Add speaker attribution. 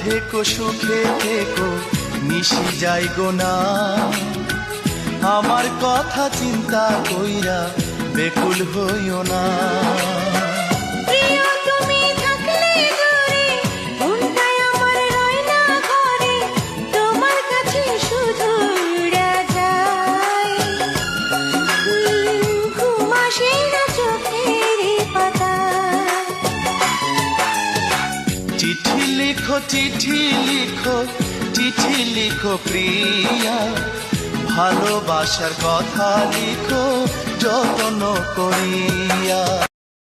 Speaker 1: থেকো সুখে থেকো নিশি যাই গো না, আমার কথা চিন্তা কইরা বেকুল হইও না। চিঠি লিখো চিঠি লিখো চিঠি লিখো প্রিয়া, ভালোবাসার কথা লিখো যত্ন করিয়া।